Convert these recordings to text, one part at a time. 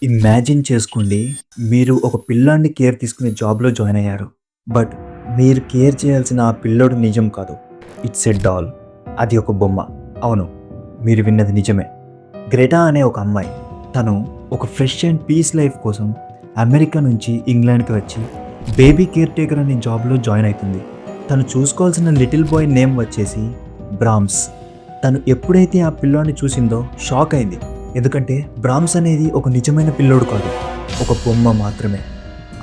Imagine చేసుకోండి. మీరు ఒక పిల్లాడిని కేర్ తీసుకునే జాబ్‌లో జాయిన్ అయ్యారు. బట్ మీరు కేర్ చేయాల్సిన ఆ పిల్లోడు నిజం కాదు. It's a doll. అది ఒక బొమ్మ. అవును. మీరు విన్నది నిజమే. గ్రెటా అనే ఒక అమ్మాయి. తను ఒక ఫ్రెష్ అండ్ పీస్ లైఫ్ కోసం అమెరికా నుంచి ఇంగ్లాండ్‌కి వచ్చి బేబీ కేర్ టేకర్ అనే జాబ్‌లో జాయిన్ అయితుంది. తను చూసుకోవాల్సిన లిటిల్ బాయ్ నేమ్ వచ్చేసి బ్రామ్స్. తను ఎప్పుడైతే ఆ పిల్లోడిని చూసిందో షాక్ అయింది. ఎందుకంటే బ్రామ్స్ అనేది ఒక నిజమైన పిల్లోడు కాదు, ఒక బొమ్మ మాత్రమే.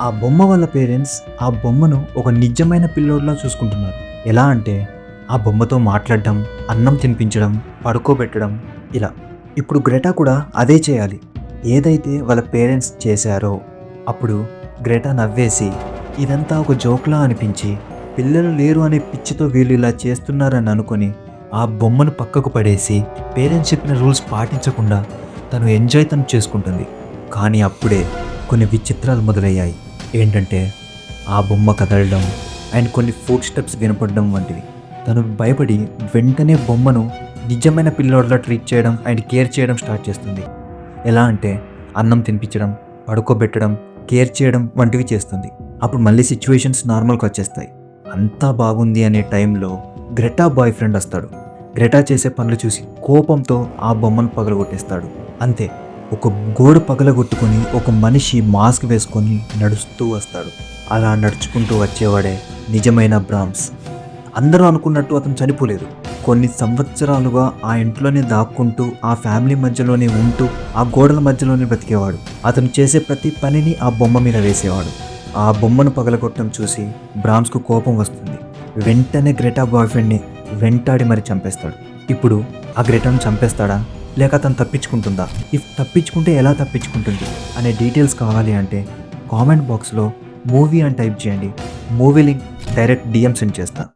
ఆ బొమ్మ వాళ్ళ పేరెంట్స్ ఆ బొమ్మను ఒక నిజమైన పిల్లోడిలా చూసుకుంటున్నారు. ఎలా అంటే ఆ బొమ్మతో మాట్లాడడం, అన్నం తినిపించడం, పడుకోబెట్టడం ఇలా. ఇప్పుడు గ్రెటా కూడా అదే చేయాలి, ఏదైతే వాళ్ళ పేరెంట్స్ చేశారో. అప్పుడు గ్రెటా నవ్వేసి ఇదంతా ఒక జోక్లా అనిపించి పిల్లలు లేరు అనే పిచ్చితో వీళ్ళు ఇలా చేస్తున్నారని అనుకొని ఆ బొమ్మను పక్కకు పడేసి పేరెంట్స్ చెప్పిన రూల్స్ పాటించకుండా తను చేసుకుంటుంది. కానీ అప్పుడే కొన్ని విచిత్రాలు మొదలయ్యాయి. ఏంటంటే ఆ బొమ్మ కదలడం అండ్ కొన్ని ఫుట్ స్టెప్స్ వినపడడం వంటివి. తను భయపడి వెంటనే బొమ్మను నిజమైన పిల్లోడిలా ట్రీట్ చేయడం అండ్ కేర్ చేయడం స్టార్ట్ చేస్తుంది. ఎలా అంటే అన్నం తినిపించడం, పడుకోబెట్టడం, కేర్ చేయడం వంటివి చేస్తుంది. అప్పుడు మళ్ళీ సిచ్యువేషన్స్ నార్మల్కి వచ్చేస్తాయి. అంతా బాగుంది అనే టైంలో గ్రెటా బాయ్ ఫ్రెండ్ వస్తాడు. గ్రెటా చేసే పనులు చూసి కోపంతో ఆ బొమ్మను పగలగొట్టేస్తాడు. అంతే. ఒక గోడ పగలగొట్టుకొని ఒక మనిషి మాస్క్ వేసుకొని నడుస్తూ వస్తాడు. అలా నడుచుకుంటూ వచ్చేవాడే నిజమైన బ్రామ్స్. అందరూ అనుకున్నట్టు అతను చనిపోలేదు. కొన్ని సంవత్సరాలుగా ఆ ఇంట్లోనే దాక్కుంటూ ఆ ఫ్యామిలీ మధ్యలోనే ఉంటూ ఆ గోడల మధ్యలోనే బ్రతికేవాడు. అతను చేసే ప్రతి పనిని ఆ బొమ్మ మీద వేసేవాడు. ఆ బొమ్మను పగలగొట్టడం చూసి బ్రామ్స్కు కోపం వస్తుంది. వెంటనే గ్రెటా బాయ్ ఫ్రెండ్ని వెంటాడి మరి చంపేస్తాడు. ఇప్పుడు ఆ గ్రెటాను చంపేస్తాడా లేక అతను తప్పించుకుంటుందా? ఇఫ్ తప్పించుకుంటే ఎలా తప్పించుకుంటుంది అనే డీటెయిల్స్ కావాలి అంటే కామెంట్ బాక్స్లో మూవీ అని టైప్ చేయండి. Movie link direct DM send చేస్తా.